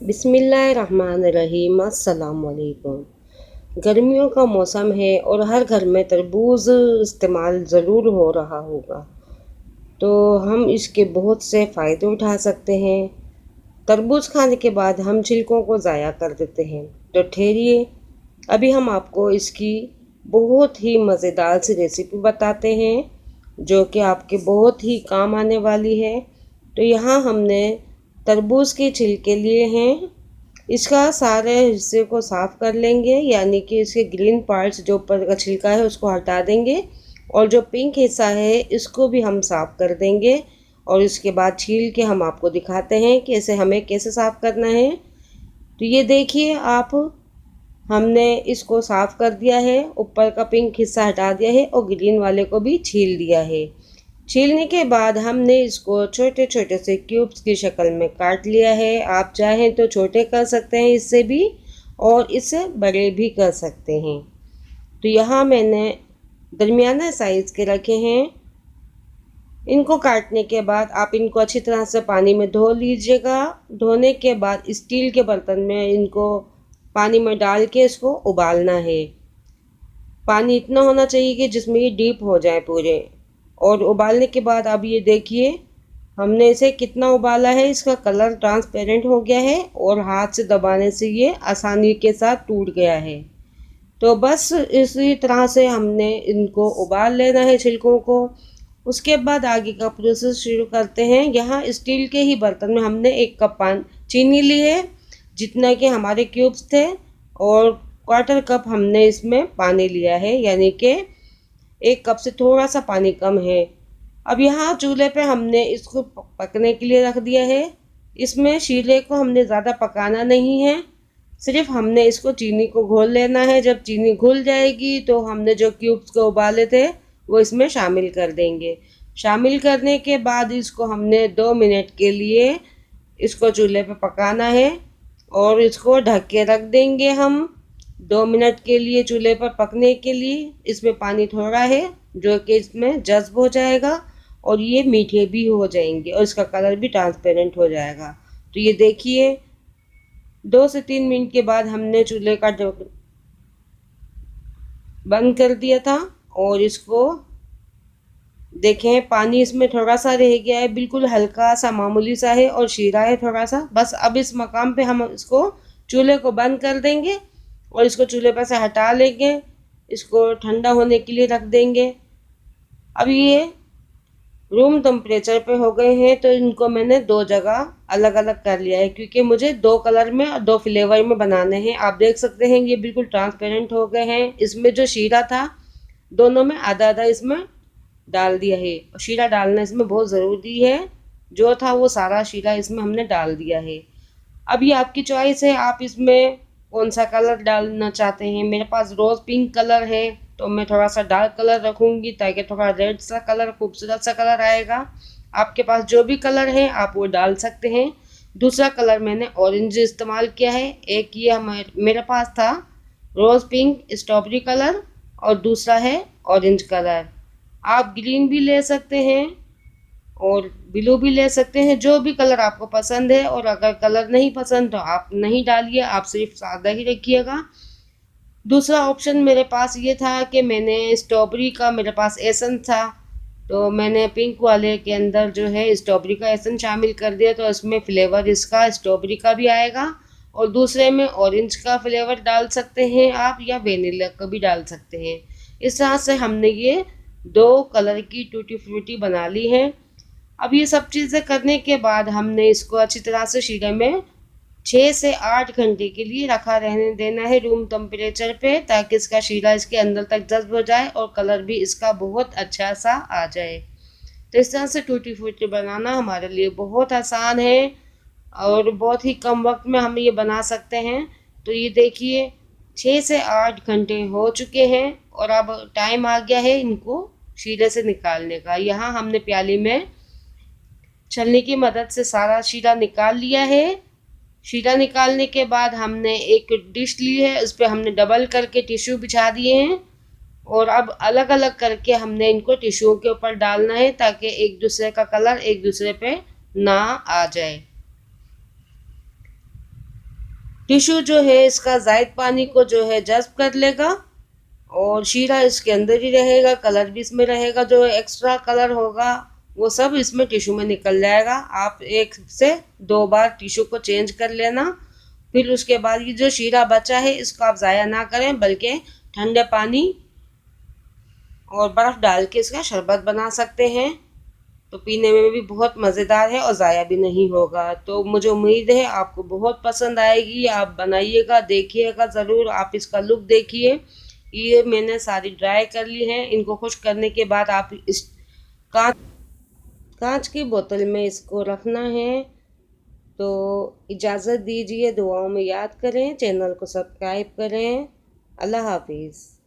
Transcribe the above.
बिस्मिल्लाहिर्रहमानिर्रहीम। अस्सलाम वालेकुम। गर्मियों का मौसम है और हर घर में तरबूज़ इस्तेमाल ज़रूर हो रहा होगा, तो हम इसके बहुत से फ़ायदे उठा सकते हैं। तरबूज़ खाने के बाद हम छिलकों को ज़ाया कर देते हैं, तो ठहरिए, अभी हम आपको इसकी बहुत ही मज़ेदार सी रेसिपी बताते हैं जो कि आपके बहुत ही काम आने वाली है। तो यहाँ हमने तरबूज के छिलके लिए हैं। इसका सारे हिस्से को साफ़ कर लेंगे, यानी कि इसके ग्रीन पार्ट्स जो ऊपर का छिलका है उसको हटा देंगे और जो पिंक हिस्सा है इसको भी हम साफ़ कर देंगे। और इसके बाद छील के हम आपको दिखाते हैं कि इसे हमें कैसे साफ़ करना है। तो ये देखिए आप, हमने इसको साफ़ कर दिया है, ऊपर का पिंक हिस्सा हटा दिया है और ग्रीन वाले को भी छील दिया है। छीलने के बाद हमने इसको छोटे छोटे से क्यूब्स की शक्ल में काट लिया है। आप चाहें तो छोटे कर सकते हैं इससे भी, और इससे बड़े भी कर सकते हैं। तो यहाँ मैंने दरमियाना साइज़ के रखे हैं। इनको काटने के बाद आप इनको अच्छी तरह से पानी में धो लीजिएगा। धोने के बाद स्टील के बर्तन में इनको पानी में डाल के इसको उबालना है। पानी इतना होना चाहिए कि जिसमें ये डीप हो जाए पूरे। और उबालने के बाद अब ये देखिए हमने इसे कितना उबाला है, इसका कलर ट्रांसपेरेंट हो गया है और हाथ से दबाने से ये आसानी के साथ टूट गया है। तो बस इसी तरह से हमने इनको उबाल लेना है छिलकों को। उसके बाद आगे का प्रोसेस शुरू करते हैं। यहाँ स्टील के ही बर्तन में हमने 1 कप चीनी ली है, जितना कि हमारे क्यूब्स थे, और 1/4 कप हमने इसमें पानी लिया है, यानी कि 1 कप से थोड़ा सा पानी कम है। अब यहाँ चूल्हे पे हमने इसको पकने के लिए रख दिया है। इसमें शीरे को हमने ज़्यादा पकाना नहीं है, सिर्फ हमने इसको चीनी को घोल लेना है। जब चीनी घुल जाएगी तो हमने जो क्यूब्स को उबाले थे वो इसमें शामिल कर देंगे। शामिल करने के बाद इसको हमने 2 मिनट के लिए इसको चूल्हे पे पकाना है और इसको ढक के रख देंगे हम 2 मिनट के लिए चूल्हे पर पकने के लिए। इसमें पानी थोड़ा है जो कि इसमें जज्ब हो जाएगा और ये मीठे भी हो जाएंगे और इसका कलर भी ट्रांसपेरेंट हो जाएगा। तो ये देखिए 2 से 3 मिनट के बाद हमने चूल्हे का बंद कर दिया था और इसको देखें पानी इसमें थोड़ा सा रह गया है, बिल्कुल हल्का सा मामूली सा है और शीरा है थोड़ा सा। बस अब इस मकाम पे हम इसको चूल्हे को बंद कर देंगे और इसको चूल्हे पर से हटा लेंगे, इसको ठंडा होने के लिए रख देंगे। अब ये रूम टेम्परेचर पे हो गए हैं, तो इनको मैंने 2 जगह अलग अलग कर लिया है, क्योंकि मुझे 2 कलर में और 2 फ्लेवर में बनाने हैं। आप देख सकते हैं ये बिल्कुल ट्रांसपेरेंट हो गए हैं। इसमें जो शीरा था दोनों में आधा आधा इसमें डाल दिया है, और शीरा डालना इसमें बहुत ज़रूरी है। जो था वो सारा शीरा इसमें हमने डाल दिया है। अब ये आपकी चॉइस है, आप इसमें कौन सा कलर डालना चाहते हैं। मेरे पास रोज़ पिंक कलर है, तो मैं थोड़ा सा डार्क कलर रखूँगी ताकि थोड़ा रेड सा कलर, खूबसूरत सा कलर आएगा। आपके पास जो भी कलर है आप वो डाल सकते हैं। दूसरा कलर मैंने ऑरेंज इस्तेमाल किया है। एक ये मेरे पास था रोज़ पिंक स्ट्रॉबेरी कलर और दूसरा है ऑरेंज कलर। आप ग्रीन भी ले सकते हैं और ब्लू भी ले सकते हैं, जो भी कलर आपको पसंद है। और अगर कलर नहीं पसंद तो आप नहीं डालिए, आप सिर्फ सादा ही रखिएगा। दूसरा ऑप्शन मेरे पास ये था कि मैंने स्ट्रॉबेरी का, मेरे पास एसन था, तो मैंने पिंक वाले के अंदर जो है स्ट्रॉबेरी का एसन शामिल कर दिया, तो इसमें फ्लेवर इसका स्ट्रॉबेरी का भी आएगा। और दूसरे में ऑरेंज का फ्लेवर डाल सकते हैं आप, या वेनिला का भी डाल सकते हैं। इस तरह से हमने ये 2 कलर की टूटी फ्रूटी बना ली है। अब ये सब चीज़ें करने के बाद हमने इसको अच्छी तरह से शीरे में 6 से 8 घंटे के लिए रखा रहने देना है रूम टेम्परेचर पे, ताकि इसका शीरा इसके अंदर तक जज्ब हो जाए और कलर भी इसका बहुत अच्छा सा आ जाए। तो इस तरह से टूटी फ्रूटी बनाना हमारे लिए बहुत आसान है और बहुत ही कम वक्त में हम ये बना सकते हैं। तो ये देखिए 6 से 8 घंटे हो चुके हैं और अब टाइम आ गया है इनको शीरे से निकालने का। यहाँ हमने प्याली में छलनी की मदद से सारा शीरा निकाल लिया है। शीरा निकालने के बाद हमने एक डिश ली है, उस पर हमने डबल करके टिश्यू बिछा दिए हैं और अब अलग अलग करके हमने इनको टिश्यू के ऊपर डालना है, ताकि एक दूसरे का कलर एक दूसरे पे ना आ जाए। टिश्यू जो है इसका ज़ायद पानी को जो है जज़्ब कर लेगा और शीरा इसके अंदर ही रहेगा, कलर भी इसमें रहेगा, जो एक्स्ट्रा कलर होगा वो सब इसमें टिश्यू में निकल जाएगा। आप 1 से 2 बार टिश्यू को चेंज कर लेना। फिर उसके बाद ये जो शीरा बचा है इसको आप ज़ाया ना करें, बल्कि ठंडे पानी और बर्फ़ डाल के इसका शरबत बना सकते हैं। तो पीने में भी बहुत मज़ेदार है और ज़ाया भी नहीं होगा। तो मुझे उम्मीद है आपको बहुत पसंद आएगी। आप बनाइएगा, देखिएगा ज़रूर, आप इसका लुक देखिए। ये मैंने सारी ड्राई कर ली हैं। इनको खुश्क करने के बाद आप इस कांच कांच की बोतल में इसको रखना है। तो इजाज़त दीजिए, दुआओं में याद करें, चैनल को सब्सक्राइब करें। अल्लाह हाफिज़।